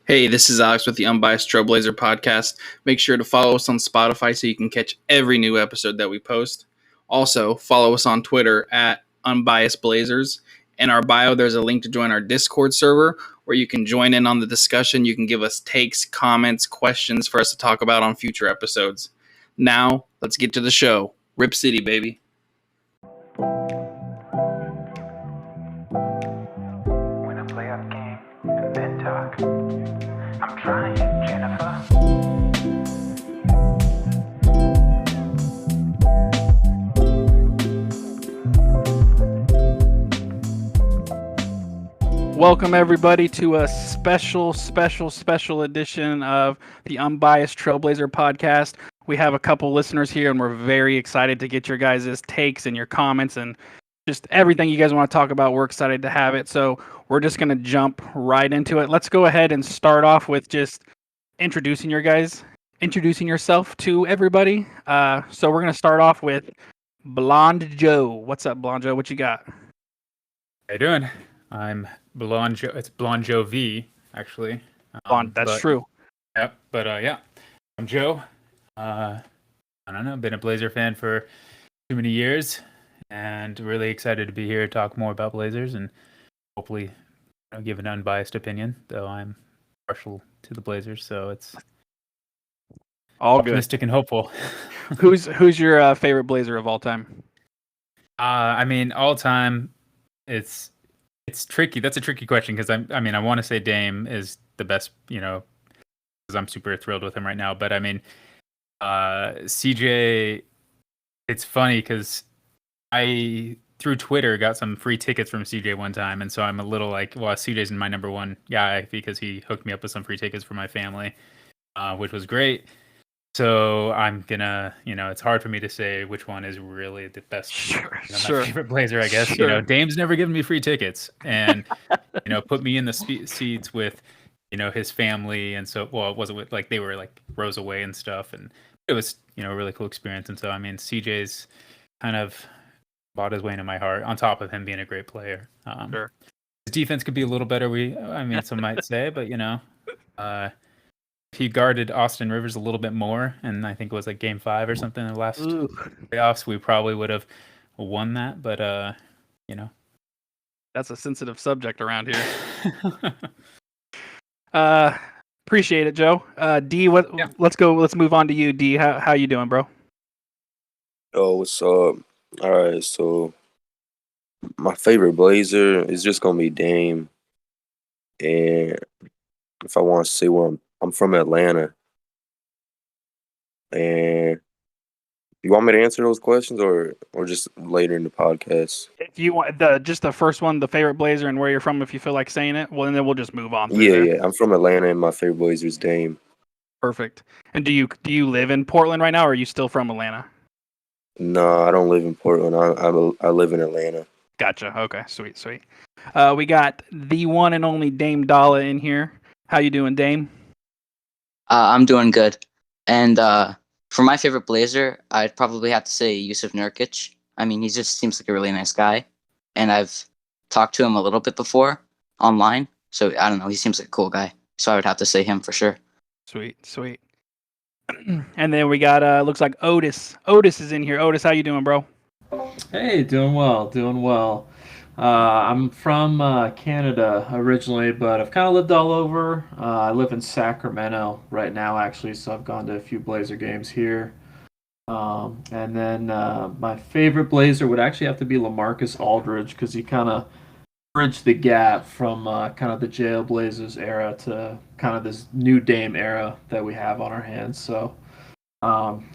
Hey, this is Alex with the Unbiased Trailblazer podcast. Make sure to follow us on Spotify so you can catch every new episode that we post. Also, follow us on Twitter at Unbiased Blazers. In our bio, there's a link to join our Discord server where you can join in on the discussion. You can give us takes, comments, questions for us to talk about on future episodes. Now, let's get to the show. Rip City, baby. When I play up game and then talk, I'm trying, Jennifer. Welcome everybody to a special edition of the Unbiased Trailblazer podcast. We have a couple listeners here and we're very excited to get your guys' takes and your comments and just everything you guys want to talk about. We're excited to have it. So we're just going to jump right into it. Let's go ahead and start off with just introducing yourself to everybody. So we're going to start off with Blonde Joe. What's up, Blonde Joe? What you got? How you doing? I'm Blonde Joe. It's Blonde Joe V, actually. That's true. Yep. But yeah, I'm Joe. I don't know. Been a Blazer fan for too many years, and really excited to be here to talk more about Blazers and hopefully give an unbiased opinion. Though I'm partial to the Blazers, so it's all optimistic and hopeful. Who's your favorite Blazer of all time? I mean, all time, it's tricky. That's a tricky question because I want to say Dame is the best, because I'm super thrilled with him right now. But I mean, CJ, it's funny because I through Twitter got some free tickets from CJ one time, and so I'm a little like, well, CJ's my number one guy because he hooked me up with some free tickets for my family, which was great. So I'm gonna, it's hard for me to say which one is really the best. Sure. My favorite Blazer, I guess. Sure. Dame's never given me free tickets, and put me in the seats with, his family, and so it wasn't with, like, they were like rows away and stuff, and it was a really cool experience. And so I mean, CJ's kind of bought his way into my heart. On top of him being a great player, Sure. His defense could be a little better. Some might say, but he guarded Austin Rivers a little bit more, and I think it was like Game 5 or something in the last playoffs. We probably would have won that, but that's a sensitive subject around here. Appreciate it, Joe. D, let's move on to you. D, how you doing, bro? Oh, what's up? All right, so my favorite Blazer is just gonna be Dame, and if I want to say where I'm from Atlanta, and you want me to answer those questions or just later in the podcast? If you want just the first one, the favorite Blazer and where you're from, if you feel like saying it, well, then we'll just move on. Yeah, I'm from Atlanta, and my favorite Blazer is Dame. Perfect. And do you live in Portland right now, or are you still from Atlanta? No, I don't live in Portland. I live in Atlanta. Gotcha. Okay, sweet. We got the one and only Dame Dalla in here. How you doing, Dame? I'm doing good. And for my favorite Blazer, I'd probably have to say Yusuf Nurkic. I mean, he just seems like a really nice guy. And I've talked to him a little bit before online. So, I don't know, he seems like a cool guy. So I would have to say him for sure. Sweet. And then we got, looks like Otis. Otis is in here. Otis, how you doing, bro? Hey, doing well. I'm from Canada originally, but I've kind of lived all over. I live in Sacramento right now, actually, so I've gone to a few Blazer games here. And then my favorite Blazer would actually have to be LaMarcus Aldridge because he kind of bridged the gap from kind of the Jail Blazers era to kind of this new Dame era that we have on our hands. So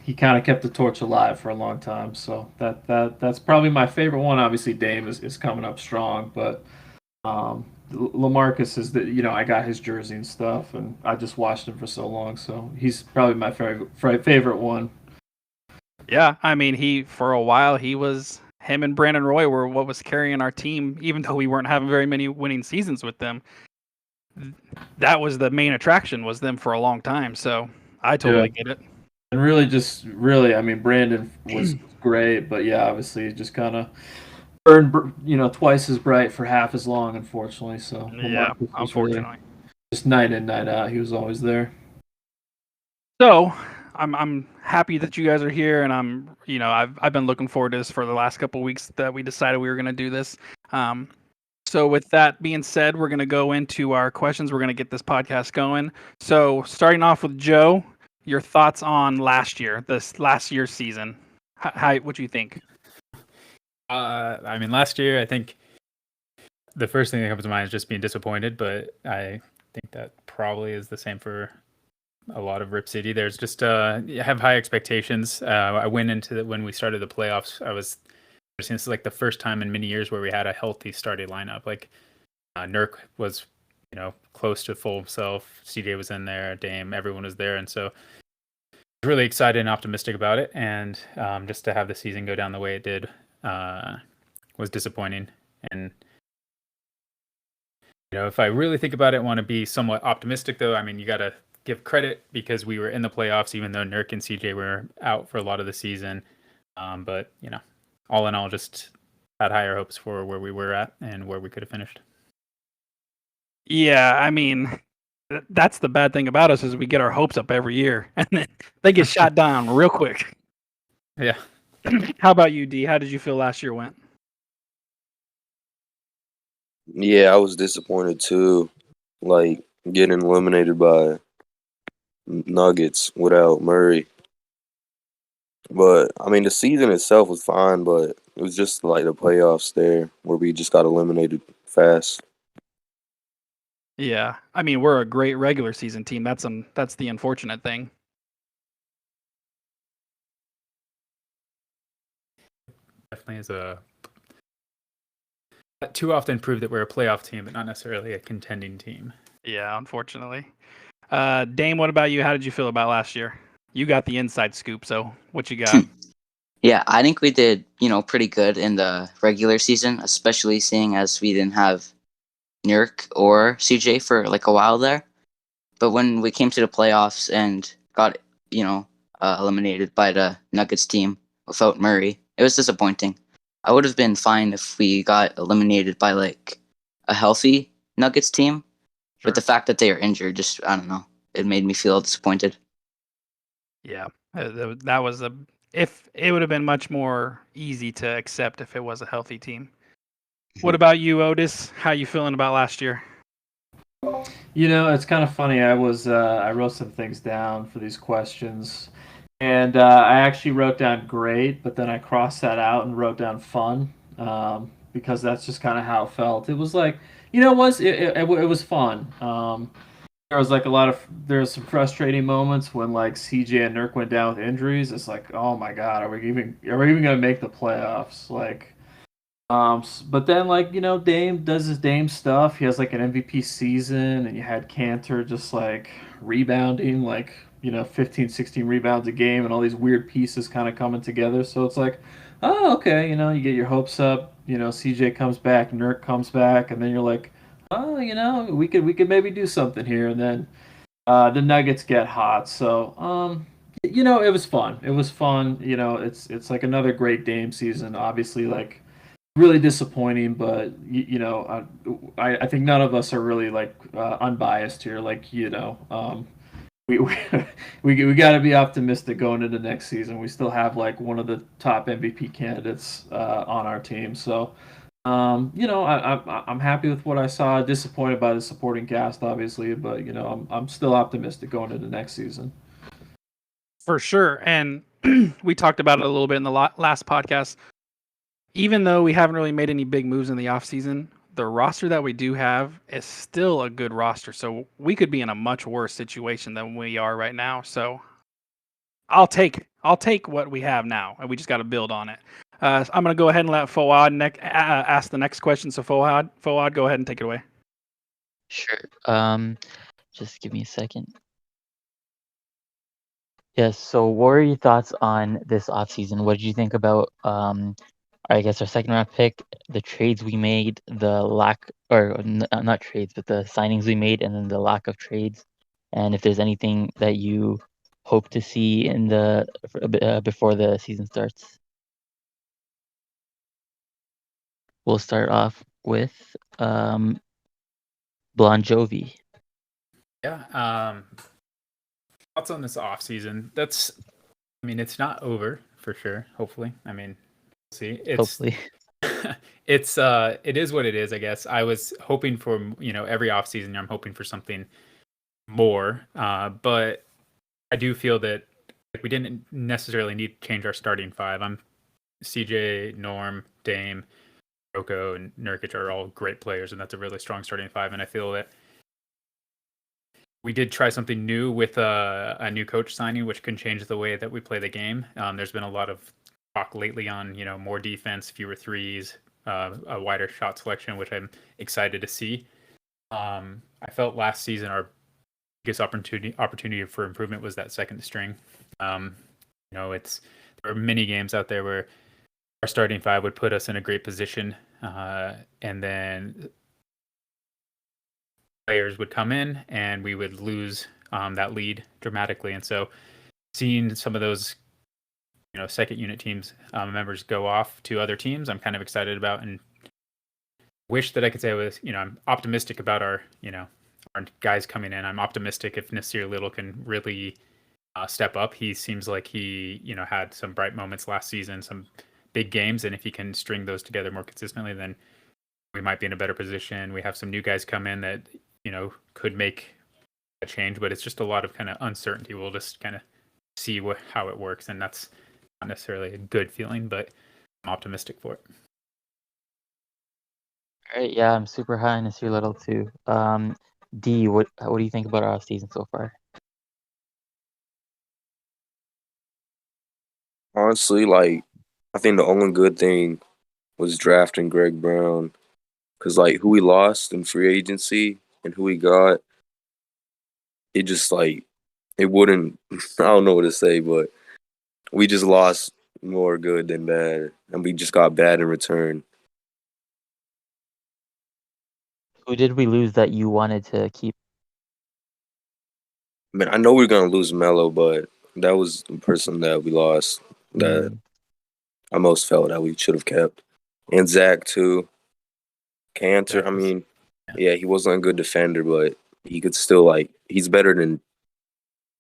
he kind of kept the torch alive for a long time. So that's probably my favorite one. Obviously, Dame is coming up strong, but LaMarcus is I got his jersey and stuff, and I just watched him for so long. So he's probably my favorite one. Yeah, I mean, for a while, him and Brandon Roy were what was carrying our team, even though we weren't having very many winning seasons with them. That was the main attraction, was them for a long time. So I totally get it. And really, I mean, Brandon was great, but yeah, obviously just kind of burned, twice as bright for half as long, unfortunately. So yeah, unfortunately. just night in, night out. He was always there. So I'm happy that you guys are here, and I've been looking forward to this for the last couple of weeks that we decided we were going to do this. Um, so with that being said, we're going to go into our questions. We're going to get this podcast going. So starting off with Joe, your thoughts on this last year's season? What do you think? I mean, last year I think the first thing that comes to mind is just being disappointed, but I think that probably is the same for a lot of Rip City. There's just I have high expectations. I went into when we started the playoffs. This is like the first time in many years where we had a healthy starting lineup. Like Nurk was, close to full himself. CJ was in there. Dame, everyone was there, and so I was really excited and optimistic about it. And just to have the season go down the way it did was disappointing. And if I really think about it, want to be somewhat optimistic, though. I mean, you got to give credit because we were in the playoffs, even though Nurk and CJ were out for a lot of the season. But all in all, just had higher hopes for where we were at and where we could have finished. Yeah, I mean, that's the bad thing about us is we get our hopes up every year, and then they get shot down real quick. Yeah. How about you, D? How did you feel last year went? Yeah, I was disappointed too. Like getting eliminated by Nuggets without Murray. But I mean, the season itself was fine, but it was just like the playoffs there where we just got eliminated fast. Yeah, I mean, we're a great regular season team. That's the unfortunate thing. Definitely is too often proved that we're a playoff team, but not necessarily a contending team. Yeah, unfortunately. Dame, what about you? How did you feel about last year? You got the inside scoop, so what you got? Yeah, I think we did, pretty good in the regular season, especially seeing as we didn't have Nurk or CJ for like a while there. But when we came to the playoffs and got, eliminated by the Nuggets team without Murray, it was disappointing. I would have been fine if we got eliminated by like a healthy Nuggets team. Sure. But the fact that they are injured, just, I don't know, it made me feel disappointed. Yeah, that was if it would have been much more easy to accept if it was a healthy team. What about you, Otis? How you feeling about last year? It's kind of funny. I wrote some things down for these questions, and I actually wrote down great, but then I crossed that out and wrote down fun, because that's just kind of how it felt. It was like, it was fun. There was like there's some frustrating moments when like CJ and Nurk went down with injuries. It's like, oh my god, are we even gonna make the playoffs? Like, but then like Dame does his Dame stuff. He has like an MVP season, and you had Cantor just like rebounding like 15, 16 rebounds a game, and all these weird pieces kind of coming together. So it's like, oh okay, you get your hopes up. CJ comes back, Nurk comes back, and then you're like, oh, we could maybe do something here. And then the Nuggets get hot. So it was fun. It was fun. It's like another great Dame season. Obviously, like really disappointing, but I think none of us are really like unbiased here. Like we we got to be optimistic going into next season. We still have like one of the top MVP candidates on our team. So I'm happy with what I saw. Disappointed by the supporting cast, obviously, but I'm still optimistic going into next season. For sure, and we talked about it a little bit in the last podcast. Even though we haven't really made any big moves in the offseason, the roster that we do have is still a good roster. So we could be in a much worse situation than we are right now. So I'll take what we have now, and we just got to build on it. I'm going to go ahead and let Fawad ask the next question. So Fawad, go ahead and take it away. Sure. Just give me a second. Yes. So, what are your thoughts on this offseason? What did you think about, I guess, our second round pick, the trades we made, the lack, or not trades, but the signings we made, and then the lack of trades, and if there's anything that you hope to see in the before the season starts? We'll start off with Bon Jovi. Yeah. Thoughts on this off season? It's not over for sure. Hopefully, we'll see. Hopefully. It is what it is. I guess I was hoping for every off season. I'm hoping for something more. But I do feel that we didn't necessarily need to change our starting five. I'm CJ, Norm, Dame, Roko, and Nurkic are all great players, and that's a really strong starting five. And I feel that we did try something new with a new coach signing, which can change the way that we play the game. There's been a lot of talk lately on more defense, fewer threes, a wider shot selection, which I'm excited to see. I felt last season our biggest opportunity for improvement was that second string. There are many games out there where our starting five would put us in a great position, and then players would come in and we would lose that lead dramatically. And so seeing some of those second unit teams members go off to other teams, I'm kind of excited about, and wish that I could say I was I'm optimistic about our guys coming in. I'm optimistic if Nasir Little can really step up. He seems like he had some bright moments last season, some big games, and if he can string those together more consistently, then we might be in a better position. We have some new guys come in that could make a change, but it's just a lot of kind of uncertainty. We'll just kind of see how it works, and that's not necessarily a good feeling, but I'm optimistic for it. All right, yeah, I'm super high on Nasir Little too. D, what do you think about our off season so far? Honestly, I think the only good thing was drafting Greg Brown, because who we lost in free agency and who we got, it just it wouldn't. I don't know what to say, but we just lost more good than bad, and we just got bad in return. Who did we lose that you wanted to keep? I know we're gonna lose Melo, but that was the person that we lost that I most felt that we should have kept, and Zach too. Cantor, yeah, he wasn't a good defender, but he could still he's better than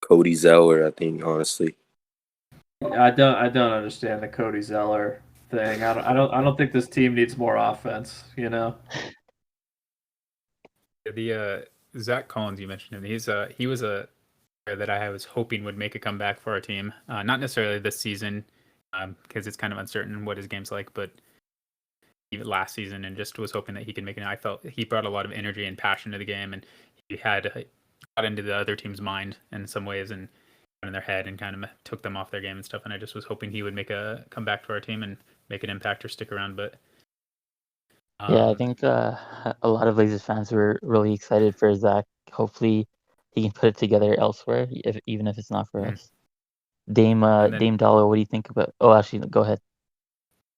Cody Zeller, I think, honestly. I don't understand the Cody Zeller thing. I don't think this team needs more offense, The Zach Collins, you mentioned him. He was a player that I was hoping would make a comeback for our team. Not necessarily this season, because it's kind of uncertain what his game's like, but even last season, and just was hoping that he could make it. I felt he brought a lot of energy and passion to the game, and he had got into the other team's mind in some ways and got in their head and kind of took them off their game and stuff. And I just was hoping he would make a comeback to our team and make an impact or stick around. But yeah, I think a lot of Blazers fans were really excited for Zach. Hopefully, he can put it together elsewhere, even if it's not for us. Dame Dollar, what do you think about? Oh, actually, go ahead.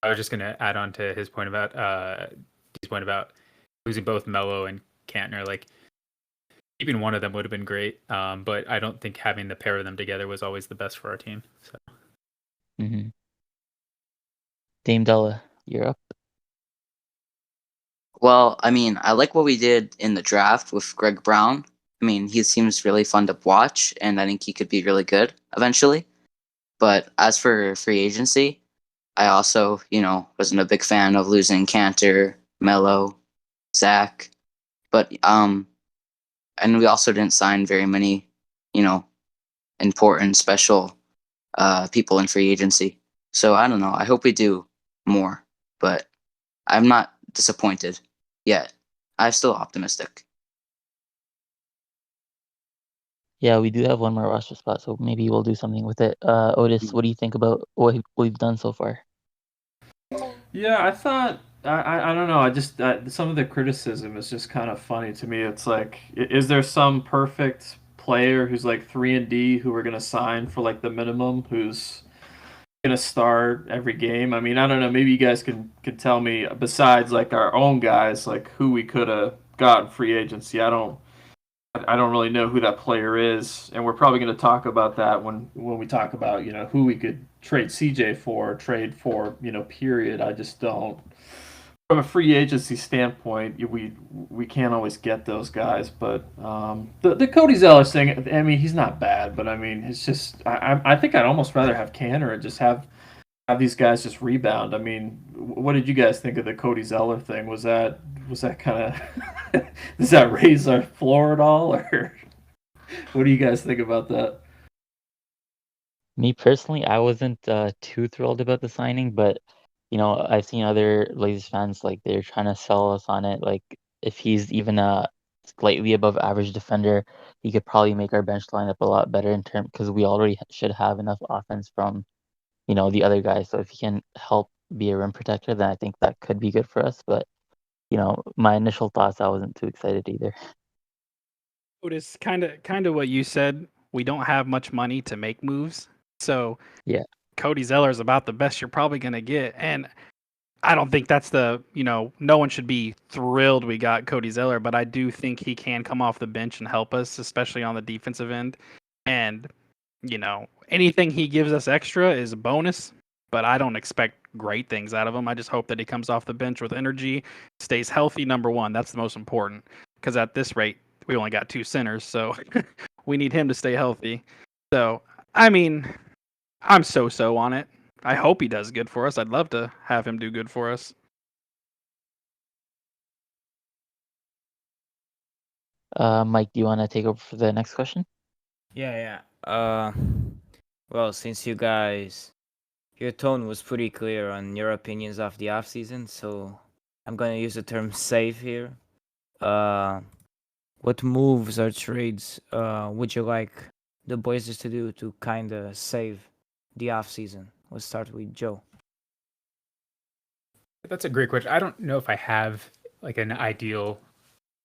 I was just going to add on to his point about losing both Melo and Cantner. Keeping one of them would have been great, but I don't think having the pair of them together was always the best for our team. So. Mm-hmm. Dame Dollar, you're up. Well, I like what we did in the draft with Greg Brown. He seems really fun to watch, and I think he could be really good eventually. But as for free agency, I also, wasn't a big fan of losing Cantor, Melo, Zach. But, and we also didn't sign very many, important, special people in free agency. So I don't know. I hope we do more, but I'm not disappointed yet. I'm still optimistic. Yeah, we do have one more roster spot, so maybe we'll do something with it. Otis, what do you think about what we've done so far? Yeah, I thought I don't know. I just some of the criticism is just kind of funny to me. It's is there some perfect player who's 3-and-D who we're gonna sign for the minimum, who's gonna start every game? I don't know. Maybe you guys can tell me, besides our own guys, who we could have gotten free agency. I don't really know who that player is, and we're probably going to talk about that when we talk about who we could trade CJ for, trade for period. I just don't from a free agency standpoint, we can't always get those guys. But the Cody Zeller thing, I mean, he's not bad, but I mean, it's just I think I'd almost rather have Canner and just have these guys just rebound. I mean, what did you guys think of the Cody Zeller thing? Was that kind of does that raise our floor at all, or what do you guys think about that? Me personally, I wasn't too thrilled about the signing, but I've seen other Blazers fans like they're trying to sell us on it. Like if he's even a slightly above average defender, he could probably make our bench lineup a lot better in term because we already should have enough offense from the other guys. So if he can help be a rim protector, then I think that could be good for us. But my initial thoughts, I wasn't too excited either. Otis, kind of what you said. We don't have much money to make moves, so Yeah. Cody Zeller is about the best you're probably gonna get, and I don't think that's no one should be thrilled we got Cody Zeller, but I do think he can come off the bench and help us, especially on the defensive end. And anything he gives us extra is a bonus, but I don't expect great things out of him. I just hope that he comes off the bench with energy, stays healthy. Number one, that's the most important, because at this rate, we only got 2 centers, so we need him to stay healthy. So, I mean, I'm so on it. I hope he does good for us. I'd love to have him do good for us. Mike, do you want to take over for the next question? Yeah. Well, since you guys, your tone was pretty clear on your opinions of the offseason, so I'm gonna use the term save here. What moves or trades would you like the Blazers to do to kind of save the offseason? Let's start with Joe. That's a great question. I don't know if I have like an ideal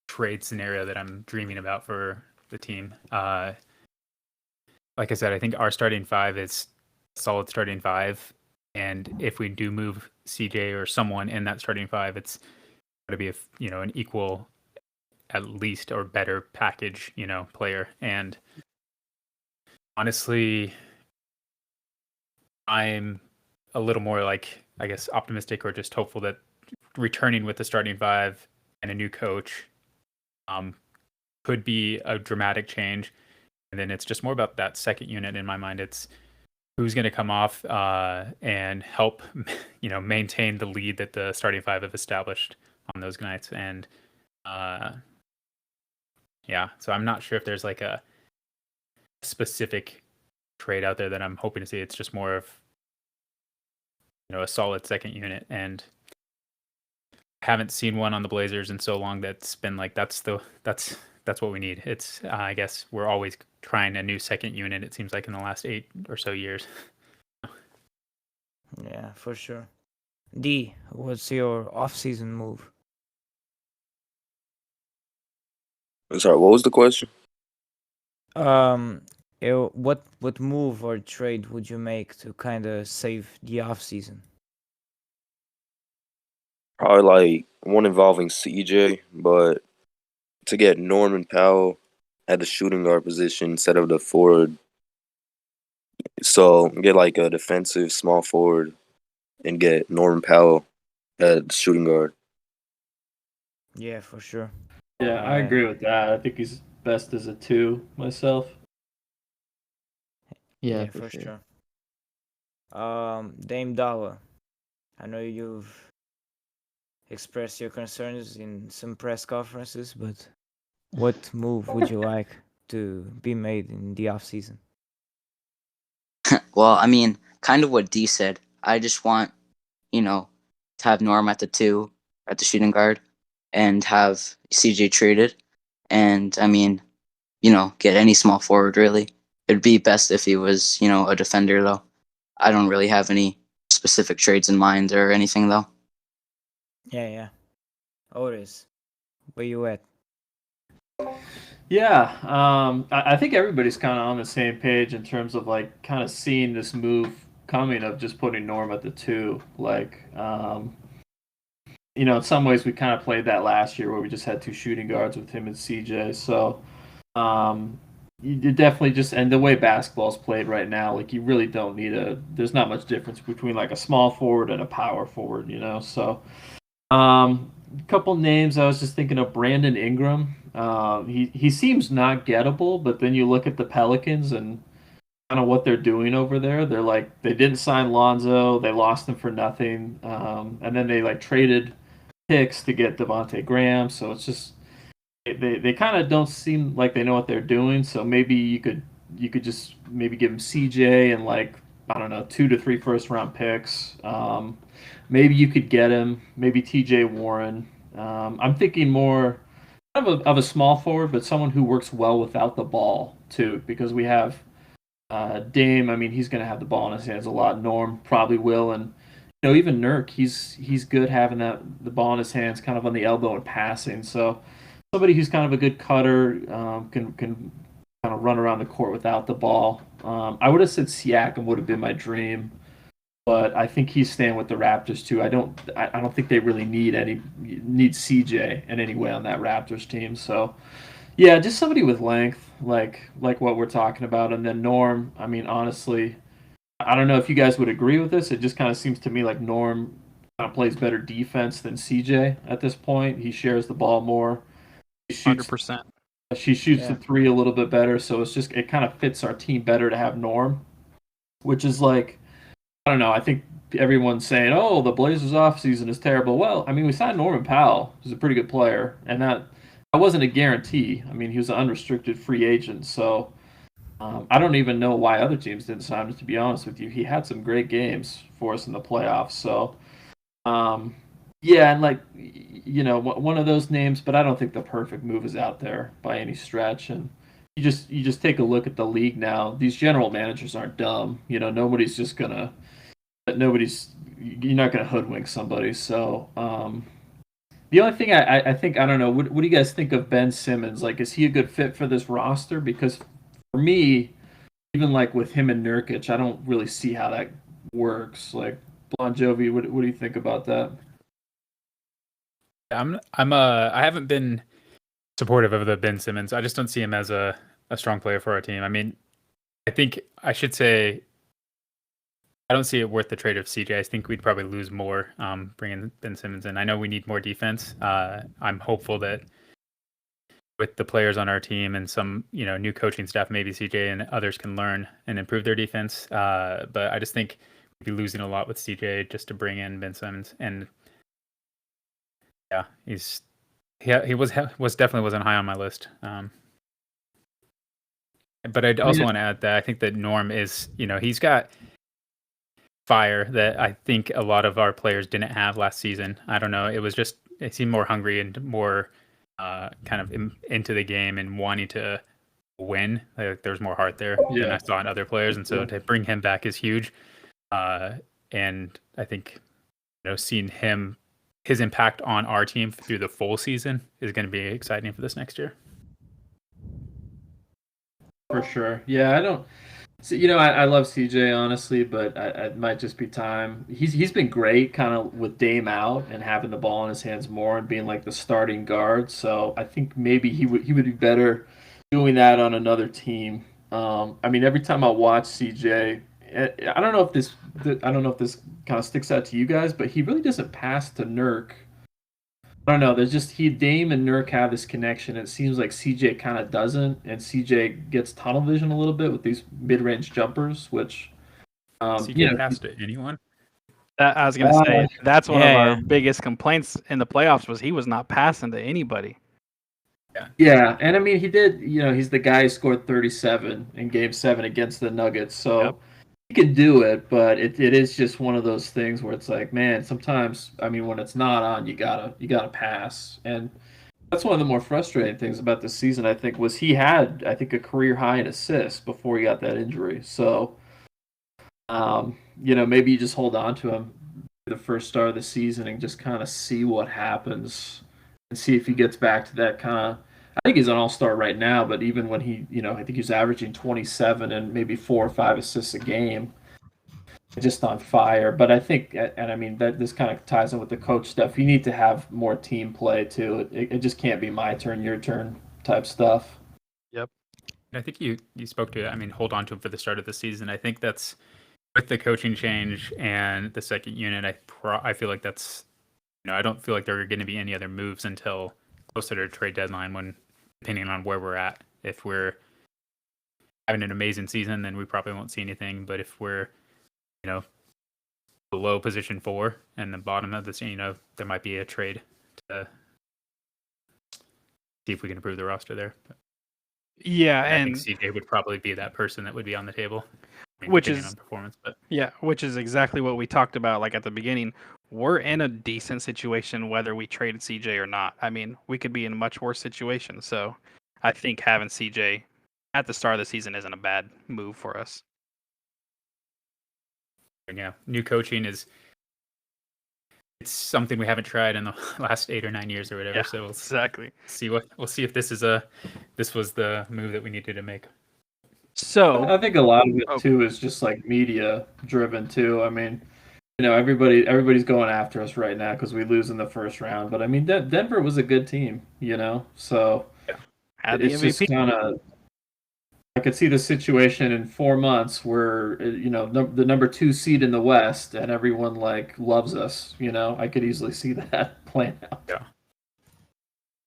trade scenario that I'm dreaming about for the team. Like I said, I think our starting 5 is a solid starting 5, and if we do move CJ or someone in that starting 5, it's got to be an equal, at least, or better package, player. And honestly, I'm a little more like, I guess, optimistic or just hopeful that returning with the starting 5 and a new coach could be a dramatic change. And then it's just more about that second unit in my mind. It's who's going to come off and help, maintain the lead that the starting 5 have established on those nights. And so I'm not sure if there's like a specific trade out there that I'm hoping to see. It's just more of a solid second unit, and I haven't seen one on the Blazers in so long that's been like that's what we need. It's I guess we're always trying a new second unit, it seems like, in the last 8 or so years. Yeah, for sure. D, what's your off-season move? I'm sorry, what was the question? What move or trade would you make to kind of save the off-season? Probably like one involving CJ, but to get Norman Powell at the shooting guard position instead of the forward. So get like a defensive small forward and get Norman Powell at the shooting guard. Yeah, for sure. Yeah, I agree with that. I think he's best as a 2 myself. Yeah, for sure. Dame Dollar, I know you've expressed your concerns in some press conferences, but what move would you like to be made in the off season? Well, I mean, kind of what D said. I just want, to have Norm at the 2, at the shooting guard, and have CJ traded. And, I mean, get any small forward, really. It'd be best if he was, a defender, though. I don't really have any specific trades in mind or anything, though. Yeah. Otis, where you at? Yeah, I think everybody's kind of on the same page in terms of like kind of seeing this move coming of just putting Norm at the 2. Like, in some ways we kind of played that last year where we just had 2 shooting guards with him and CJ. So, you definitely just, and the way basketball's played right now, like you really don't need there's not much difference between like a small forward and a power forward, So, Couple names I was just thinking of. Brandon Ingram. He seems not gettable, but then you look at the Pelicans and kind of what they're doing over there. They're like they didn't sign Lonzo, they lost him for nothing, and then they like traded picks to get Devonte Graham. So it's just they kind of don't seem like they know what they're doing. So maybe you could just maybe give him CJ and like I don't know 2 to 3 first round picks. Maybe you could get him. Maybe TJ Warren. I'm thinking more of a small forward, but someone who works well without the ball too, because we have Dame. I mean, he's going to have the ball in his hands a lot. Norm probably will, and even Nurk. He's good having the ball in his hands, kind of on the elbow and passing. So somebody who's kind of a good cutter can kind of run around the court without the ball. I would have said Siakam would have been my dream, but I think he's staying with the Raptors too. I don't think they really need CJ in any way on that Raptors team. So yeah, just somebody with length, like what we're talking about, and then Norm. I mean, honestly, I don't know if you guys would agree with this. It just kind of seems to me like Norm kind of plays better defense than CJ at this point. He shares the ball more. He shoots 100%. She shoots Yeah. the three a little bit better, so it kind of fits our team better to have Norm, which is like I don't know. I think everyone's saying, "Oh, the Blazers offseason is terrible." Well, I mean, we signed Norman Powell, who's a pretty good player, and that wasn't a guarantee. I mean, he was an unrestricted free agent, so I don't even know why other teams didn't sign him. To be honest with you, he had some great games for us in the playoffs. So um, yeah, and like one of those names, but I don't think the perfect move is out there by any stretch. And you just take a look at the league now. These general managers aren't dumb. Nobody's just gonna you're not gonna hoodwink somebody. So the only thing I think I don't know. What do you guys think of Ben Simmons? Like, is he a good fit for this roster? Because for me, even like with him and Nurkic, I don't really see how that works. Like Bon Jovi, what do you think about that? I haven't been supportive of the Ben Simmons. I just don't see him as a strong player for our team. I mean, I think I should say I don't see it worth the trade of CJ. I think we'd probably lose more bringing Ben Simmons in. I know we need more defense. I'm hopeful that with the players on our team and some new coaching staff, maybe CJ and others can learn and improve their defense. But I just think we'd be losing a lot with CJ just to bring in Ben Simmons. And yeah, he was definitely wasn't high on my list. But I'd also want to add that I think that Norm is he's got fire that I think a lot of our players didn't have last season. I don't know. It seemed more hungry and more kind of into the game and wanting to win. Like, there's more heart there than I saw in other players. And so to bring him back is huge. And I think, seeing his impact on our team through the full season is going to be exciting for this next year. For sure. Yeah, I don't. So, I love CJ honestly, but it might just be time. He's been great, kind of with Dame out and having the ball in his hands more and being like the starting guard. So I think maybe he would be better doing that on another team. I mean, every time I watch CJ, I don't know if this kind of sticks out to you guys, but he really doesn't pass to Nurk. I don't know. There's just Dame and Nurk have this connection. It seems like CJ kind of doesn't, and CJ gets tunnel vision a little bit with these mid-range jumpers, which CJ passed to anyone. I was gonna say that's one of yeah, our yeah. biggest complaints in the playoffs was he was not passing to anybody. Yeah, and I mean he did. He's the guy who scored 37 in Game 7 against the Nuggets, so Yep. he can do it. But it is just one of those things where it's like, man, sometimes I mean when it's not on, you gotta pass, and that's one of the more frustrating things about this season. I think was he had a career high in assists before he got that injury. So, maybe you just hold on to him for the first start of the season and just kind of see what happens and see if he gets back to that kind of. I think he's an all-star right now, but even when he, I think he's averaging 27 and maybe 4 or 5 assists a game, just on fire. But I think, and I mean, that this kind of ties in with the coach stuff. You need to have more team play too. It just can't be my turn, your turn type stuff. I think you spoke to it. I mean, hold on to him for the start of the season. I think that's with the coaching change and the second unit. I feel like that's I don't feel like there are going to be any other moves until closer to trade deadline, when depending on where we're at. If we're having an amazing season, then we probably won't see anything. But if we're, below position 4 and the bottom of this, there might be a trade to see if we can improve the roster there. But Yeah, I think and CJ would probably be that person that would be on the table, which depending is on performance. But which is exactly what we talked about like at the beginning. We're in a decent situation whether we traded CJ or not. I mean, we could be in a much worse situation. So I think having CJ at the start of the season isn't a bad move for us. yeah, new coaching it's something we haven't tried in the last 8 or 9 years or whatever. Yeah, So exactly. we'll see if this was the move that we needed to make. So I think a lot of it Oh. too is just like media driven too. I mean, everybody's going after us right now because we lose in the first round. But I mean, Denver was a good team, so had the it's just MVP. kind of. I could see the situation in 4 months where the number 2 seed in the West and everyone loves us. I could easily see that playing out. Yeah.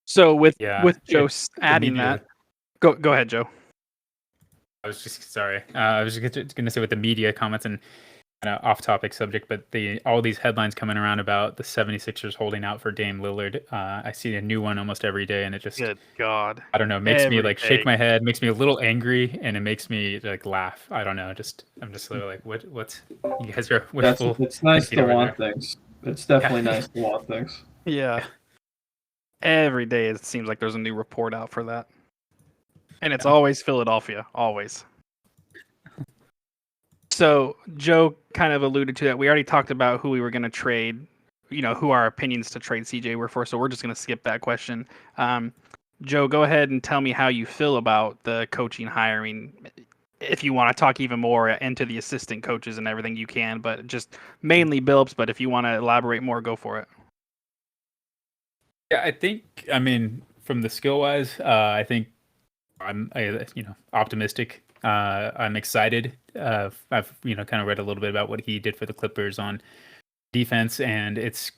So with Yeah, Joe it's adding media. that, go ahead, Joe. I was just sorry. I was just going to say with the media comments and off-topic subject, but all these headlines coming around about the 76ers holding out for Dame Lillard. I see a new one almost every day, and it just, Good God. I don't know, makes me Every shake day. my head, makes me a little angry, and it makes me laugh. I don't know, I'm just literally what's you guys are wishful. It's nice thinking to over want there. things. It's definitely nice to want things. Yeah. Every day it seems like there's a new report out for that. And it's always Philadelphia, always. So Joe kind of alluded to that. We already talked about who we were going to trade, who our opinions to trade CJ were for. So we're just going to skip that question. Joe, go ahead and tell me how you feel about the coaching hiring. If you want to talk even more into the assistant coaches and everything, you can, but just mainly Billups. But if you want to elaborate more, go for it. Yeah, I mean, from the skill wise, I think I'm optimistic. I'm excited. I've kind of read a little bit about what he did for the Clippers on defense, and it's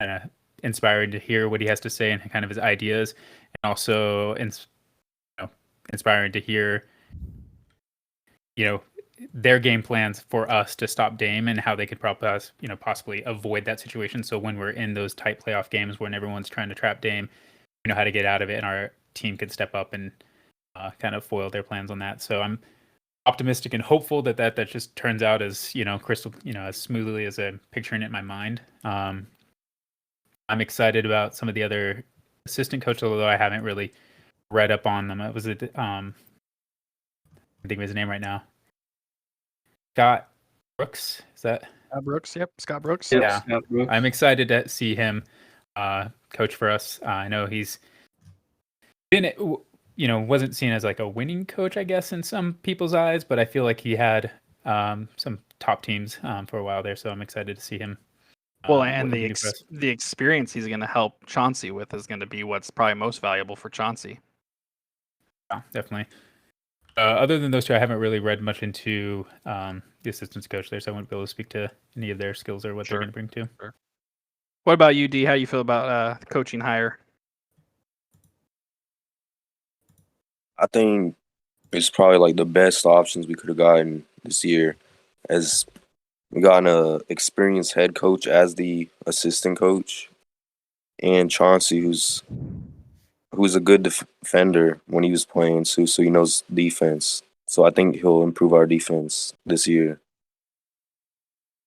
kind of inspiring to hear what he has to say and kind of his ideas, and also inspiring to hear their game plans for us to stop Dame and how they could possibly avoid that situation. So when we're in those tight playoff games when everyone's trying to trap Dame, we know how to get out of it, and our team could step up and kind of foil their plans on that. So I'm optimistic and hopeful that just turns out as crystal as smoothly as I'm picturing it in my mind. I'm excited about some of the other assistant coaches, although I haven't really read up on them. I think of his name right now. Scott Brooks, is that? Brooks, yep, Scott Brooks. Yep, Yeah. Scott Brooks. I'm excited to see him coach for us. I know he's been, wasn't seen as like a winning coach, I guess, in some people's eyes, but I feel like he had some top teams for a while there, so I'm excited to see him. Well, and what he can do for us. the experience he's going to help Chauncey with is going to be what's probably most valuable for Chauncey. Yeah, definitely. Other than those two, I haven't really read much into the assistants coach there, so I won't be able to speak to any of their skills or what they're going to bring to. What about you, D? How you feel about the coaching hire? I think it's probably like the best options we could have gotten this year, as we got an experienced head coach as the assistant coach, and Chauncey, who's a good defender when he was playing too, so he knows defense. So I think he'll improve our defense this year.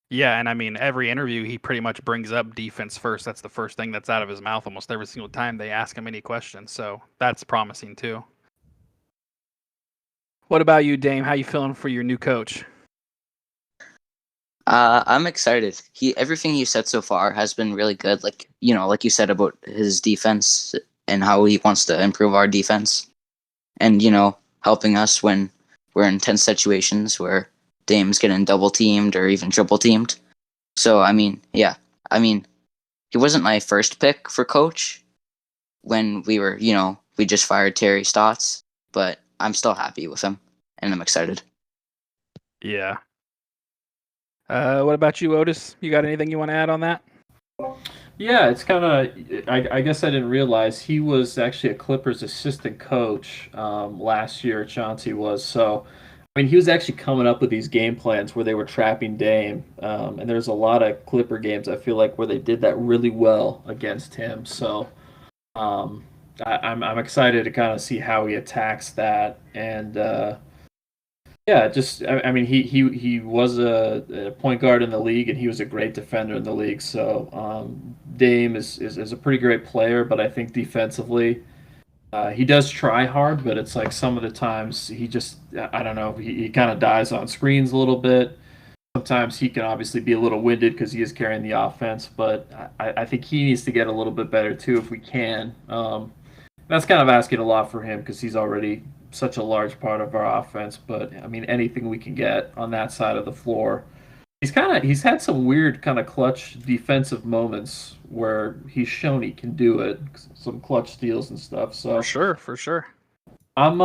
Yeah, and I mean, every interview he pretty much brings up defense first. That's the first thing that's out of his mouth almost every single time they ask him any questions. So that's promising too. What about you, Dame? How you feeling for your new coach? I'm excited. Everything he said so far has been really good. Like you said about his defense and how he wants to improve our defense, and helping us when we're in tense situations where Dame's getting double teamed or even triple teamed. So I mean, he wasn't my first pick for coach when we just fired Terry Stotts, but I'm still happy with him and I'm excited. Yeah. What about you, Otis? You got anything you want to add on that? Yeah, it's kind of. I guess I didn't realize he was actually a Clippers assistant coach last year. Chauncey was so. I mean, he was actually coming up with these game plans where they were trapping Dame, and there's a lot of Clipper games I feel like where they did that really well against him. So um, I'm excited to kind of see how he attacks that, and yeah, just I mean he was a point guard in the league and he was a great defender in the league. So Dame is a pretty great player, but I think defensively he does try hard, but it's like some of the times he just I don't know he kind of dies on screens a little bit. Sometimes he can obviously be a little winded because he is carrying the offense, but I think he needs to get a little bit better too if we can. That's kind of asking a lot for him because he's already such a large part of our offense. But I mean, anything we can get on that side of the floor. He's had some weird kind of clutch defensive moments where he's shown he can do it, some clutch steals and stuff. So For sure. I'm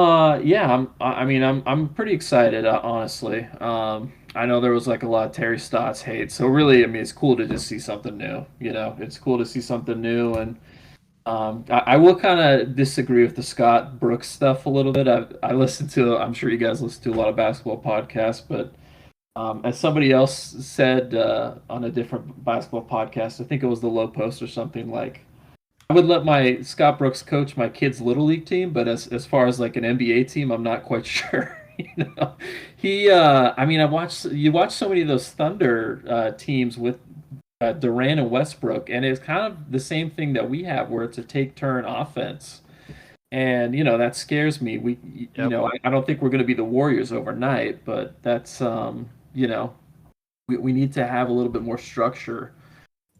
pretty excited honestly. I know there was like a lot of Terry Stotts hate, so really, I mean, it's cool to just see something new. You know, it's cool to see something new, and I will kind of disagree with the Scott Brooks stuff a little bit. I listen to, I'm sure you guys listen to a lot of basketball podcasts, but as somebody else said on a different basketball podcast, I think it was the Low Post or something like, I would let my Scott Brooks coach my kids' little league team, but as far as like an NBA team, I'm not quite sure. You know, I mean, you watch so many of those Thunder teams with Durant and Westbrook, and it's kind of the same thing that we have, where it's a take turn offense, and you know that scares me. I don't think we're going to be the Warriors overnight, but that's you know, we need to have a little bit more structure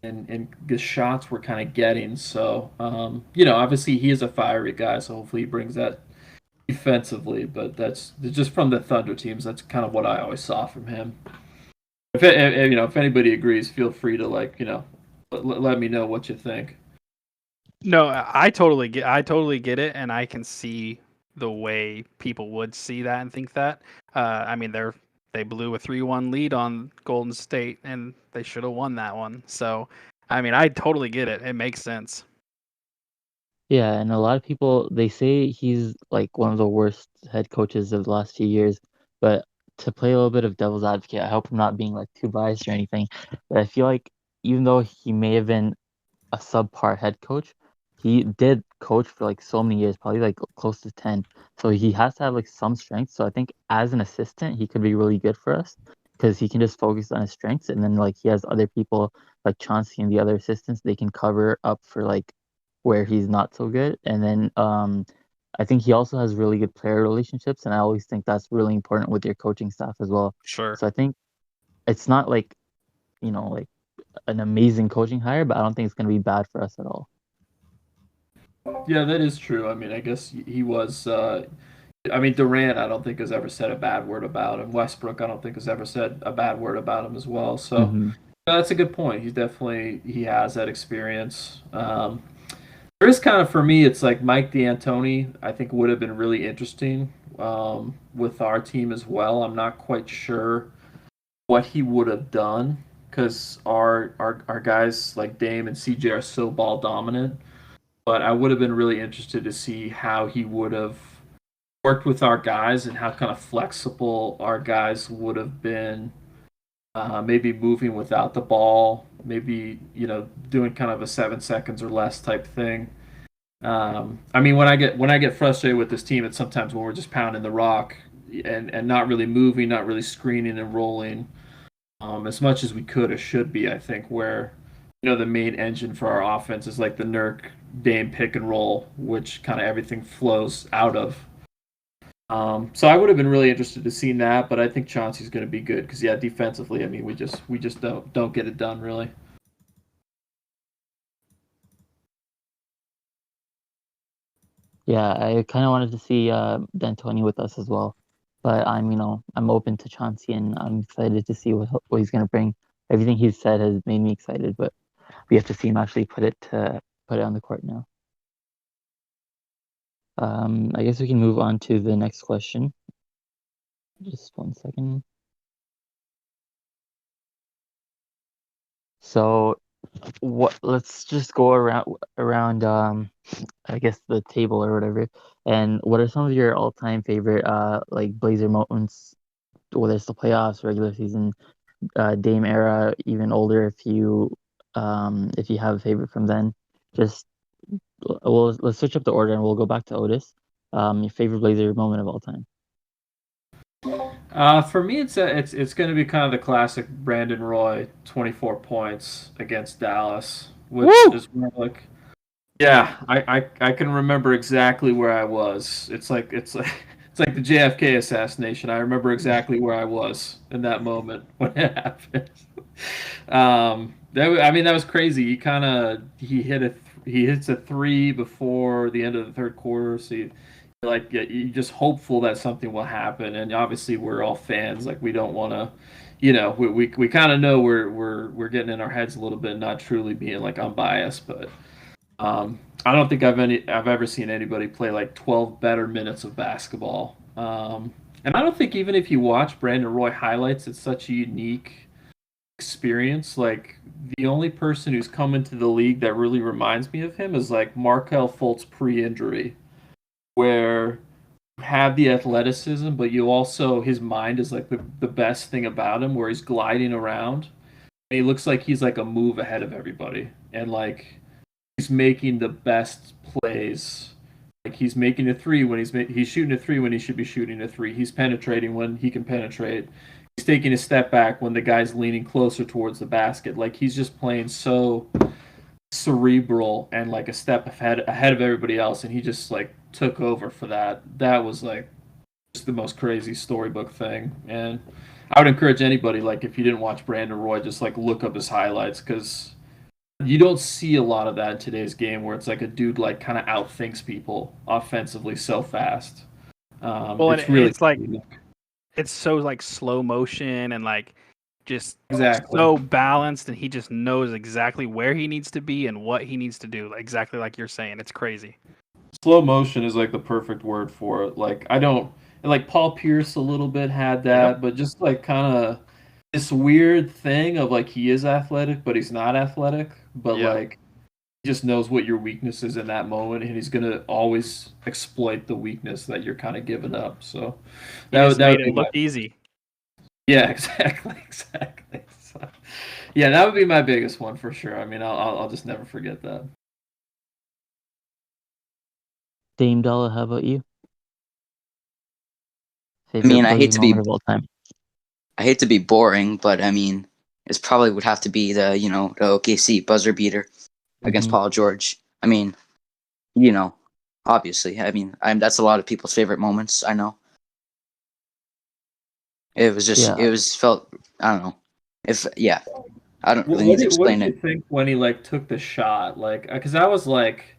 and the shots we're kind of getting. So obviously he is a fiery guy, so hopefully he brings that defensively. But that's just from the Thunder teams. That's kind of what I always saw from him. If anybody agrees, feel free to let me know what you think. No, I totally get it, and I can see the way people would see that and think that. I mean, they blew a 3-1 lead on Golden State, and they should have won that one. So, I mean, I totally get it. It makes sense. Yeah, and a lot of people they say he's like one of the worst head coaches of the last few years. But to play a little bit of devil's advocate, I hope I'm not being like too biased or anything. But I feel like even though he may have been a subpar head coach, he did coach for like so many years, probably like close to 10. So he has to have like some strengths. So I think as an assistant, he could be really good for us because he can just focus on his strengths, and then like he has other people like Chauncey and the other assistants, they can cover up for like where he's not so good. And then I think he also has really good player relationships, and I always think that's really important with your coaching staff as well. Sure. So I think it's not like, like an amazing coaching hire, but I don't think it's going to be bad for us at all. Yeah, that is true. I mean, I guess he was. Durant, I don't think has ever said a bad word about him. Westbrook, I don't think has ever said a bad word about him as well. So that's a good point. He has that experience. There is kind of, for me, it's like Mike D'Antoni. I think would have been really interesting with our team as well. I'm not quite sure what he would have done because our guys like Dame and CJ are so ball dominant. But I would have been really interested to see how he would have worked with our guys and how kind of flexible our guys would have been. Maybe moving without the ball, maybe doing kind of a 7 seconds or less type thing. I mean, when I get frustrated with this team, it's sometimes when we're just pounding the rock and not really moving, not really screening and rolling as much as we could or should be. I think where the main engine for our offense is like the Nurk Dame pick and roll, which kind of everything flows out of. So I would have been really interested to see that, but I think Chauncey's going to be good because defensively, I mean, we just don't get it done really. Yeah, I kind of wanted to see D'Antoni with us as well, but I'm open to Chauncey, and I'm excited to see what he's going to bring. Everything he's said has made me excited, but we have to see him actually put it on the court now. I guess we can move on to the next question. Just 1 second. So what? Let's just go around. I guess the table or whatever. And what are some of your all-time favorite like Blazer moments, whether it's the playoffs, regular season, Dame era, even older if you have a favorite from then. Just let's switch up the order and we'll go back to Otis. Your favorite Blazer moment of all time. For me, it's going to be kind of the classic Brandon Roy 24 points against Dallas, which Woo! is where, like, yeah, I can remember exactly where I was. It's like the JFK assassination. I remember exactly where I was in that moment when it happened. That was crazy. He hits a three before the end of the third quarter. So you're just hopeful that something will happen. And obviously we're all fans. Like we don't want to, we kind of know we're getting in our heads a little bit, not truly being like unbiased, but. I don't think I've ever seen anybody play like 12 better minutes of basketball. And I don't think even if you watch Brandon Roy highlights, it's such a unique experience. Like the only person who's come into the league that really reminds me of him is like Markelle Fultz pre-injury, where you have the athleticism, but you also his mind is like the best thing about him, where he's gliding around. And he looks like he's like a move ahead of everybody, and like. He's making the best plays. Like he's making a three when he's shooting a three when he should be shooting a three. He's penetrating when he can penetrate. He's taking a step back when the guy's leaning closer towards the basket. Like he's just playing so cerebral and like a step ahead of everybody else, and he just like took over for that. That was like just the most crazy storybook thing. And I would encourage anybody, like if you didn't watch Brandon Roy, just like look up his highlights because you don't see a lot of that in today's game where it's like a dude like kind of outthinks people offensively so fast. Well, it's really it's like it's so like slow motion and like just exactly so balanced, and he just knows exactly where he needs to be and what he needs to do. Like, exactly like you're saying, it's crazy. slow motion is like the perfect word for it. Like I don't like Paul Pierce a little bit had that, but just like kind of this weird thing of like he is athletic, but he's not athletic. But like he just knows what your weakness is in that moment, and he's gonna always exploit the weakness that you're kind of giving up. So that would look easy. Yeah, exactly. So, yeah, that would be my biggest one for sure. I mean, I'll just never forget that. Dame Dollar, how about you? I mean, I hate to be of all time. I hate to be boring, but I mean, it probably would have to be the OKC buzzer beater against Paul George. I mean, obviously. I mean, that's a lot of people's favorite moments. I know. It was just it was felt. I don't know. I don't really need to explain it. What did you think when he like took the shot? Like, because I was like,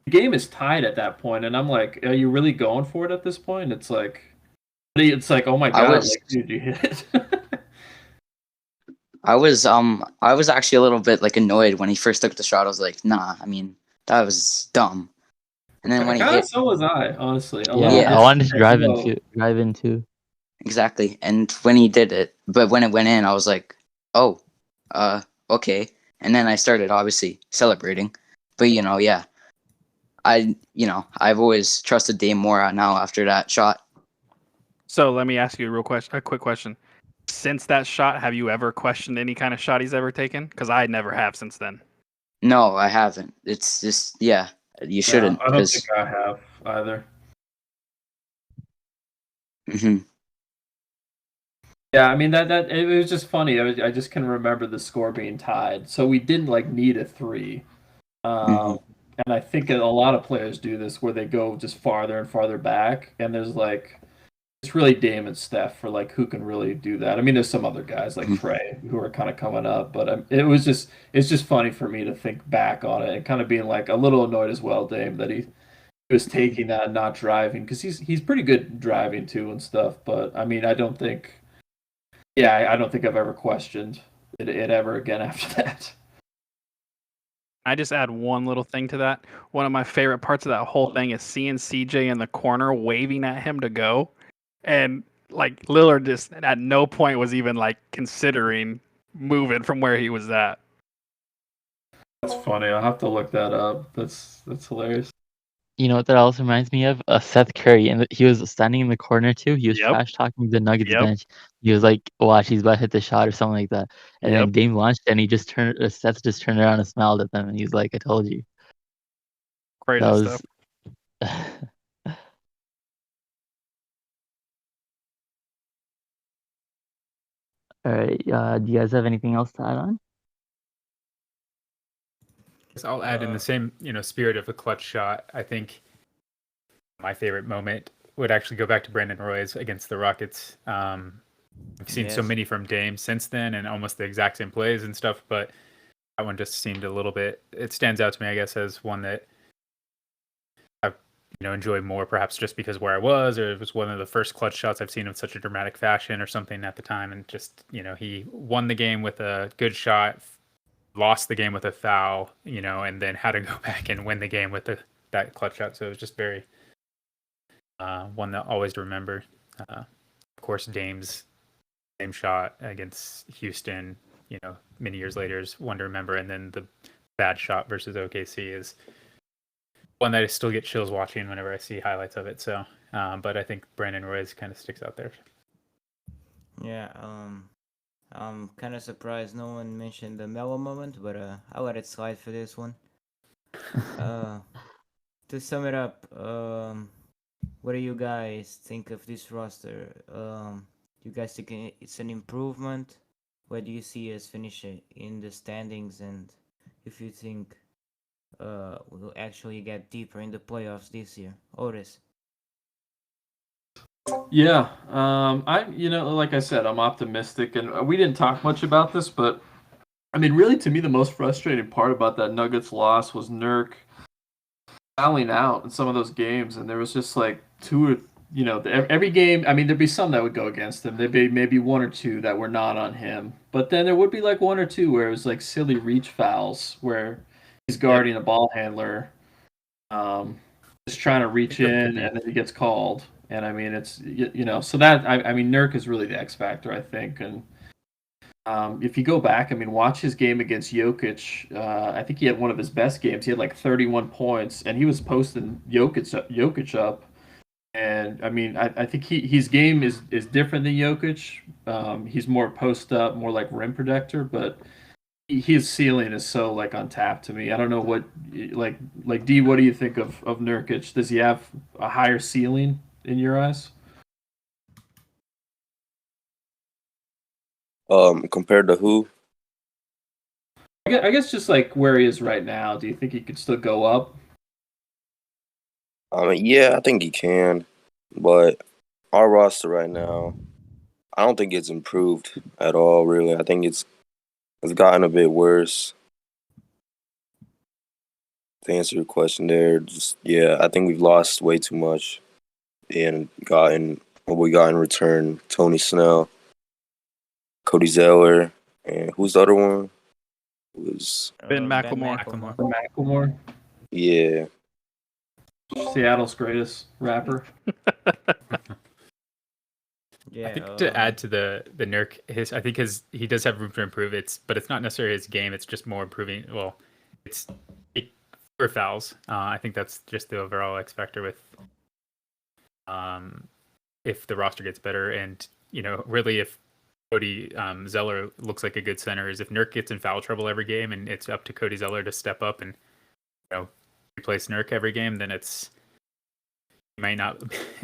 the game is tied at that point, and I'm like, are you really going for it at this point? It's like, oh my god, like, dude, you hit it. I was actually a little bit like annoyed when he first took the shot. I was like, nah, I mean, that was dumb. And then when he hit, so was I, honestly. Yeah, I wanted to drive in too. Exactly. And when he did it, but when it went in, I was like, oh, okay. And then I started obviously celebrating. But I've always trusted Dame more now after that shot. So let me ask you a quick question. Since that shot, have you ever questioned any kind of shot he's ever taken? Because I never have since then. No, I haven't. It's just, you shouldn't. I don't think I have either. Mm-hmm. Yeah, I mean that it was just funny. I just can remember the score being tied, so we didn't like need a three. And I think a lot of players do this where they go just farther and farther back, and there's like it's really Dame and Steph for like who can really do that. I mean, there's some other guys like Trey who are kind of coming up, but it's just funny for me to think back on it and kind of being like a little annoyed as well, Dame, that he was taking that and not driving because he's pretty good driving too and stuff. But I mean, I don't think I've ever questioned it ever again after that. I just add one little thing to that. One of my favorite parts of that whole thing is seeing CJ in the corner waving at him to go. And like Lillard just at no point was even like considering moving from where he was at. That's funny. I'll have to look that up. That's hilarious. You know what that also reminds me of? Seth Curry, and he was standing in the corner too. He was Yep. trash talking the Nuggets Yep. bench. He was like, "Watch, he's about to hit the shot or something like that." And Yep. then game launched, and he just turned. Seth just turned around and smiled at them, and he's like, "I told you." Crazy That stuff. was. All right. Do you guys have anything else to add on? So I'll add in the same, spirit of a clutch shot. I think my favorite moment would actually go back to Brandon Roy's against the Rockets. We've seen so Yes. many from Dame since then, and almost the exact same plays and stuff. But that one just seemed a little bit. It stands out to me, I guess, as one that I, enjoy more, perhaps just because where I was, or it was one of the first clutch shots I've seen in such a dramatic fashion, or something at the time. And just, he won the game with a good shot, lost the game with a foul, and then had to go back and win the game with that clutch shot. So it was just very one that always to remember. Of course, Dame's same shot against Houston, many years later is one to remember. And then the bad shot versus OKC is one that I still get chills watching whenever I see highlights of it. So, but I think Brandon Roy's kind of sticks out there. Yeah, I'm kind of surprised no one mentioned the Melo moment, but I'll let it slide for this one. To sum it up, what do you guys think of this roster? Do you guys think it's an improvement? Where do you see us finishing in the standings, and if you think we'll actually get deeper in the playoffs this year? Otis. Yeah, like I said, I'm optimistic, and we didn't talk much about this, but I mean, really, to me, the most frustrating part about that Nuggets loss was Nurk fouling out in some of those games, and there was just like every game. I mean, there'd be some that would go against him. There'd be maybe one or two that were not on him, but then there would be like one or two where it was like silly reach fouls where he's guarding a ball handler, just trying to reach in, and then he gets called. And I mean, it's so that I mean, Nurk is really the X factor, I think, and. If you go back, I mean, watch his game against Jokic. I think he had one of his best games. He had like 31 points, and he was posting Jokic up. And I mean, I think his game is different than Jokic. He's more post up, more like rim protector, but his ceiling is so like untapped to me. I don't know what like D. What do you think of Nurkic? Does he have a higher ceiling in your eyes? Compared to who? I guess just like where he is right now. Do you think he could still go up? I mean, yeah, I think he can, but our roster right now, I don't think it's improved at all. Really, I think it's gotten a bit worse. To answer your question, there, I think we've lost way too much, and gotten what we got in return: Tony Snell, Cody Zeller, and who's the other one? It was Ben McLemore. McLemore, yeah. Seattle's greatest rapper. Yeah. I think to add to the Nurk, I think he does have room to improve. But it's not necessarily his game. It's just more improving. Well, it's for fouls. I think that's just the overall X factor with if the roster gets better, and really if Cody Zeller looks like a good center, is if Nurk gets in foul trouble every game, and it's up to Cody Zeller to step up and replace Nurk every game, then he might not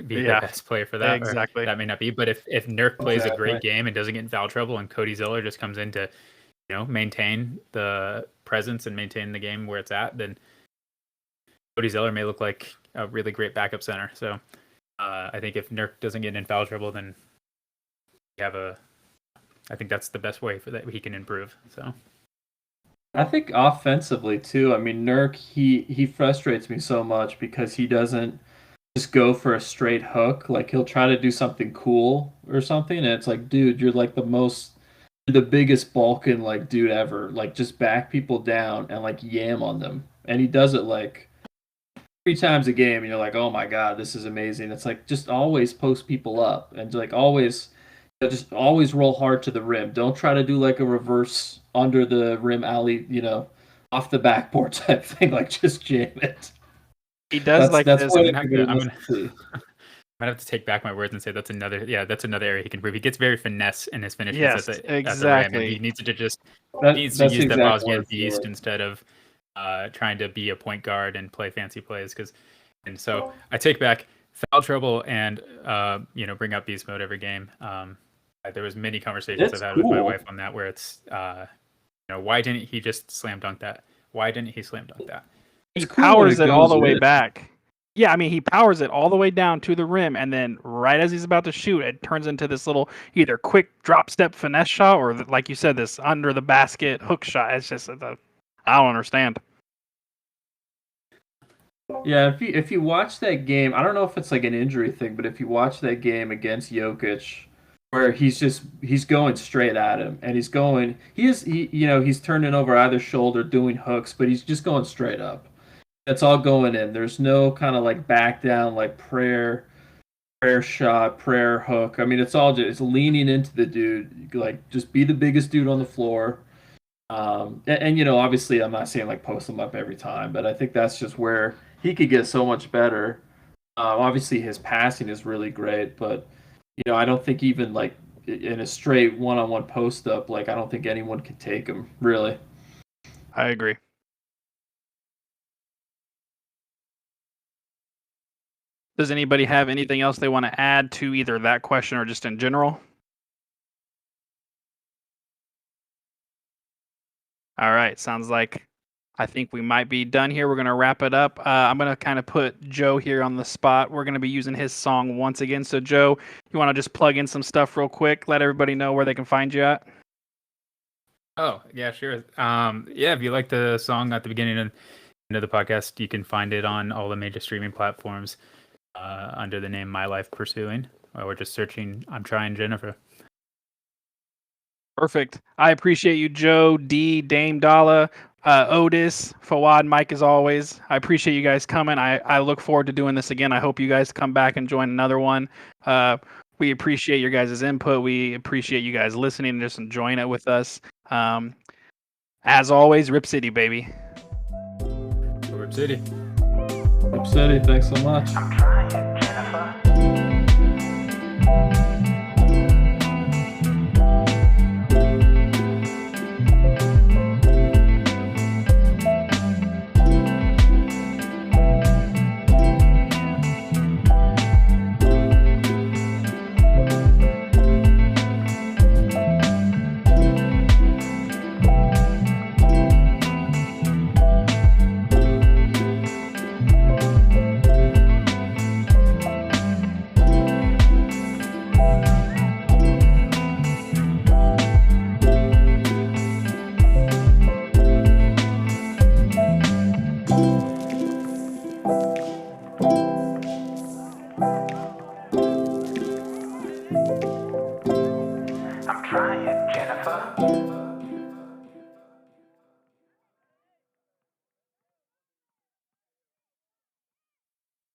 be the best player for that. Exactly. That may not be. But if Nurk plays a great game and doesn't get in foul trouble, and Cody Zeller just comes in to maintain the presence and maintain the game where it's at, then Cody Zeller may look like a really great backup center. So I think if Nurk doesn't get in foul trouble, then I think that's the best way for that he can improve. So I think offensively too. I mean, Nurk he frustrates me so much because he doesn't just go for a straight hook. Like he'll try to do something cool or something, and it's like, dude, you're like the biggest Balkan like dude ever. Like just back people down and like yam on them, and he does it like 3 times a game, and you're like, oh my god, this is amazing. It's like just always post people up and like always. Just always roll hard to the rim. Don't try to do like a reverse under the rim alley, off the backboard type thing, like just jam it. He does That's like that's this. what I'm everybody gonna- wants to see. I might have to take back my words and say that's another area he can improve. He gets very finesse in his finishes Yes, at the rim, and exactly. he needs to just That- needs to that's use the exactly what Bosnian I feel beast like. instead of trying to be a point guard and play fancy plays. And so I take back foul trouble and bring up beast mode every game. There was many conversations It's I've had with my cool. wife on that where it's why didn't he just slam dunk that? Why didn't he slam dunk that? He It's cool when powers it it all the goes way in. back. Yeah, I mean, he powers it all the way down to the rim, and then right as he's about to shoot, it turns into this little either quick drop step finesse shot or, like you said, this under the basket hook shot. It's just, I don't understand. Yeah, if you watch that game, I don't know if it's like an injury thing, but if you watch that game against Jokic, where he's going straight at him, and he's turning over either shoulder doing hooks, but he's just going straight up. That's all going in. There's no kind of like back down, like prayer shot, prayer hook. I mean, it's all just leaning into the dude, like just be the biggest dude on the floor. And obviously, I'm not saying like post him up every time, but I think that's just where he could get so much better. Obviously, his passing is really great, but I don't think even like in a straight one-on-one post up, like I don't think anyone can take him really. I agree. Does anybody have anything else they want to add to either that question or just in general? All right, sounds like I think we might be done here. We're going to wrap it up. I'm going to kind of put Joe here on the spot. We're going to be using his song once again. So, Joe, you want to just plug in some stuff real quick? Let everybody know where they can find you at? Oh, yeah, sure. If you like the song at the beginning and end of the podcast, you can find it on all the major streaming platforms under the name My Life Pursuing, or we're just searching I'm Trying Jennifer. Perfect. I appreciate you, Joe, D, Dame Dalla, Otis, Fawad, Mike, as always. I appreciate you guys coming. I look forward to doing this again. I hope you guys come back and join another one. We appreciate your guys' input. We appreciate you guys listening and just enjoying it with us. As always, Rip City, baby. Rip City. Rip City, thanks so much. I'm trying